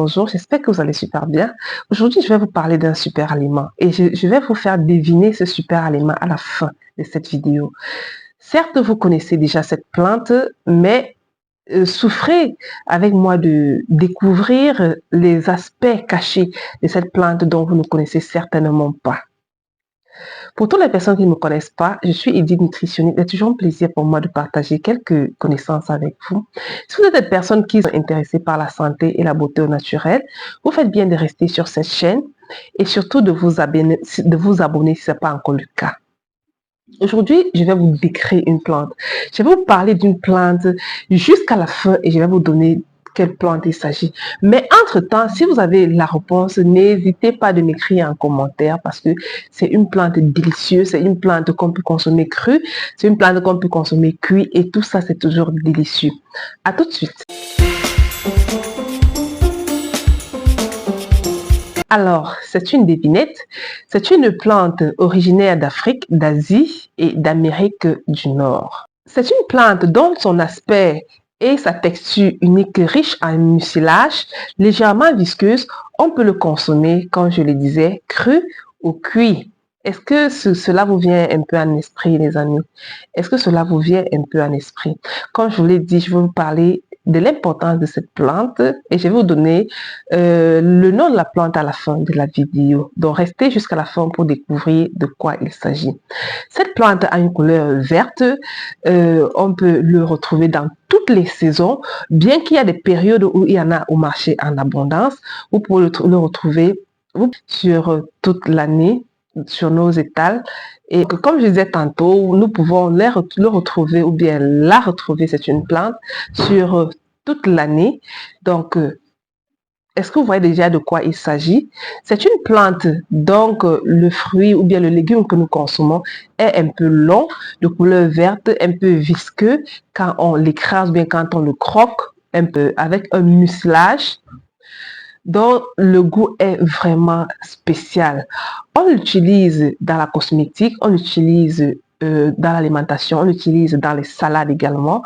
Bonjour, j'espère que vous allez super bien. Aujourd'hui, je vais vous parler d'un super aliment et je vais vous faire deviner ce super aliment à la fin de cette vidéo. Certes, vous connaissez déjà cette plante, mais souffrez avec moi de découvrir les aspects cachés de cette plante dont vous ne connaissez certainement pas. Pour toutes les personnes qui ne me connaissent pas, je suis Edith nutritionniste. C'est toujours un plaisir pour moi de partager quelques connaissances avec vous. Si vous êtes des personnes qui sont intéressées par la santé et la beauté au naturel, vous faites bien de rester sur cette chaîne et surtout de vous abonner si ce n'est pas encore le cas. Aujourd'hui, je vais vous décrire une plante. Je vais vous parler d'une plante jusqu'à la fin et je vais vous donner quelle plante il s'agit. Mais entre-temps, si vous avez la réponse, n'hésitez pas de m'écrire en commentaire parce que c'est une plante délicieuse, c'est une plante qu'on peut consommer crue, c'est une plante qu'on peut consommer cuit et tout ça, c'est toujours délicieux. À tout de suite. Alors, c'est une devinette. C'est une plante originaire d'Afrique, d'Asie et d'Amérique du Nord. C'est une plante dont son aspect et sa texture unique, riche en mucilage, légèrement visqueuse. On peut le consommer, comme je le disais, cru ou cuit. Est-ce que cela vous vient un peu en esprit, les amis? Est-ce que cela vous vient un peu en esprit? Comme je vous l'ai dit, je vais vous parler de l'importance de cette plante et je vais vous donner le nom de la plante à la fin de la vidéo. Donc, restez jusqu'à la fin pour découvrir de quoi il s'agit. Cette plante a une couleur verte. On peut le retrouver dans toutes les saisons, bien qu'il y a des périodes où il y en a au marché en abondance. Vous pouvez le retrouver sur toute l'année sur nos étals et que, comme je disais tantôt, nous pouvons le retrouver ou bien la retrouver, c'est une plante, sur toute l'année. Donc, est-ce que vous voyez déjà de quoi il s'agit? C'est une plante, donc le fruit ou bien le légume que nous consommons est un peu long, de couleur verte, un peu visqueux quand on l'écrase ou bien quand on le croque, un peu avec un mucilage dont le goût est vraiment spécial. On l'utilise dans la cosmétique, on l'utilise dans l'alimentation, on l'utilise dans les salades également.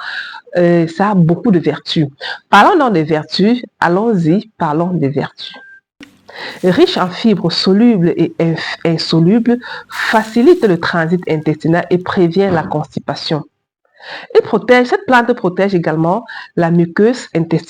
Ça a beaucoup de vertus. Parlons donc des vertus, allons-y, parlons des vertus. Riche en fibres solubles et insolubles, facilite le transit intestinal et prévient la constipation. Cette plante protège également la muqueuse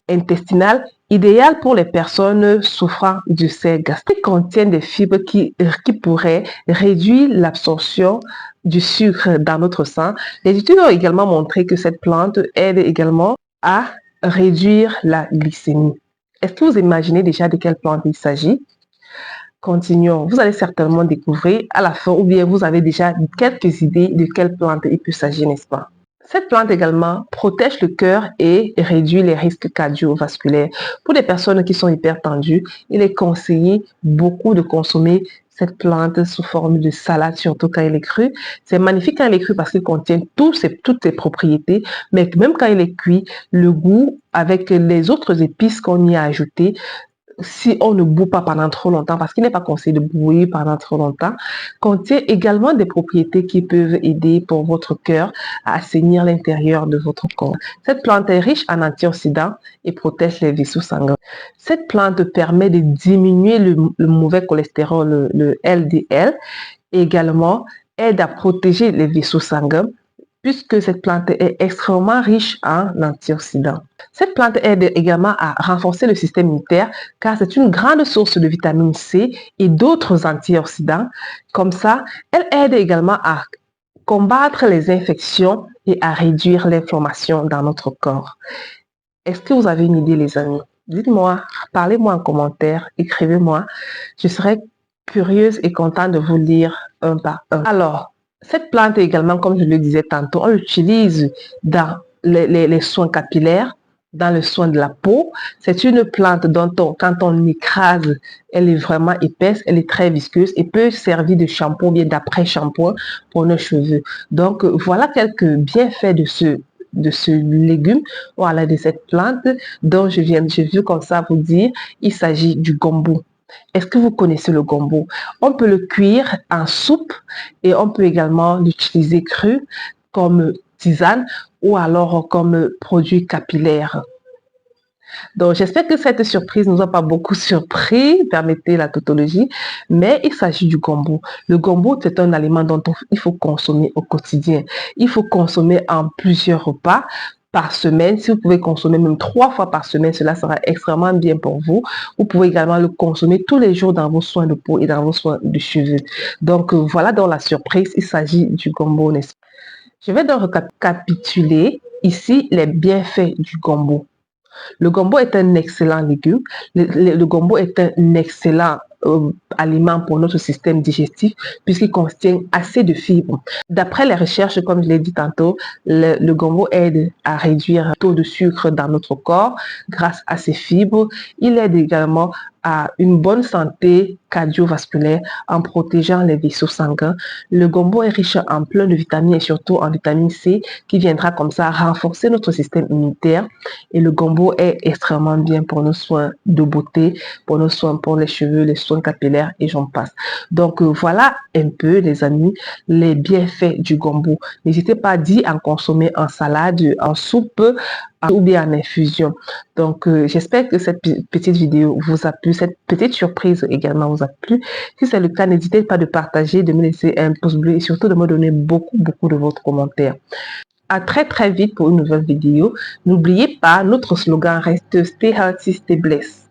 intestinale, idéale pour les personnes souffrant d'ulcères gastriques. Elle contient des fibres qui pourraient réduire l'absorption du sucre dans notre sang. Les études ont également montré que cette plante aide également à réduire la glycémie. Est-ce que vous imaginez déjà de quelle plante il s'agit? Continuons. Vous allez certainement découvrir à la fin ou bien vous avez déjà quelques idées de quelle plante il peut s'agir, n'est-ce pas? Cette plante également protège le cœur et réduit les risques cardiovasculaires. Pour les personnes qui sont hypertendues, il est conseillé beaucoup de consommer cette plante sous forme de salade, surtout quand elle est crue. C'est magnifique quand elle est crue parce qu'il contient toutes ses propriétés, mais même quand il est cuit, le goût avec les autres épices qu'on y a ajoutées, si on ne bout pas pendant trop longtemps, parce qu'il n'est pas conseillé de bouillir pendant trop longtemps, contient également des propriétés qui peuvent aider pour votre cœur à assainir l'intérieur de votre corps. Cette plante est riche en antioxydants et protège les vaisseaux sanguins. Cette plante permet de diminuer le mauvais cholestérol, le LDL, et également aide à protéger les vaisseaux sanguins, puisque cette plante est extrêmement riche en antioxydants. Cette plante aide également à renforcer le système immunitaire car c'est une grande source de vitamine C et d'autres antioxydants. Comme ça, elle aide également à combattre les infections et à réduire l'inflammation dans notre corps. Est-ce que vous avez une idée, les amis? Dites-moi, parlez-moi en commentaire, écrivez-moi. Je serai curieuse et contente de vous lire un par un. Alors, cette plante également, comme je le disais tantôt, on l'utilise dans les soins capillaires, dans le soin de la peau. C'est une plante dont quand on l'écrase, elle est vraiment épaisse, elle est très visqueuse et peut servir de shampoing ou bien d'après-shampoing pour nos cheveux. Donc, voilà quelques bienfaits de ce légume, voilà, de cette plante dont je veux comme ça vous dire, il s'agit du gombo. Est-ce que vous connaissez le gombo? On peut le cuire en soupe et on peut également l'utiliser cru comme tisane ou alors comme produit capillaire. Donc, j'espère que cette surprise ne nous a pas beaucoup surpris, permettez la tautologie, mais il s'agit du gombo. Le gombo, c'est un aliment dont il faut consommer au quotidien. Il faut consommer en plusieurs repas par semaine. Si vous pouvez consommer même 3 fois par semaine, cela sera extrêmement bien pour vous. Vous pouvez également le consommer tous les jours dans vos soins de peau et dans vos soins de cheveux. Donc, voilà dans la surprise, il s'agit du gombo, n'est-ce pas? Je vais donc récapituler ici les bienfaits du gombo. Le gombo est un excellent légume. Le gombo est un excellent aliment pour notre système digestif puisqu'il contient assez de fibres. D'après les recherches, comme je l'ai dit tantôt, le gombo aide à réduire le taux de sucre dans notre corps grâce à ses fibres. Il aide également à une bonne santé cardiovasculaire en protégeant les vaisseaux sanguins. Le gombo est riche en plein de vitamines et surtout en vitamine C qui viendra comme ça renforcer notre système immunitaire. Et le gombo est extrêmement bien pour nos soins de beauté, pour nos soins pour les cheveux, les soins capillaires et j'en passe. Donc voilà un peu les amis, les bienfaits du gombo. N'hésitez pas d'y en consommer en salade, en soupe ou bien en infusion. Donc j'espère que cette petite vidéo vous a plu, cette petite surprise également vous a plu. Si c'est le cas, n'hésitez pas de partager, de me laisser un pouce bleu et surtout de me donner beaucoup de votre commentaires. À très vite pour une nouvelle vidéo. N'oubliez pas, notre slogan reste Stay Healthy, Stay Blessed.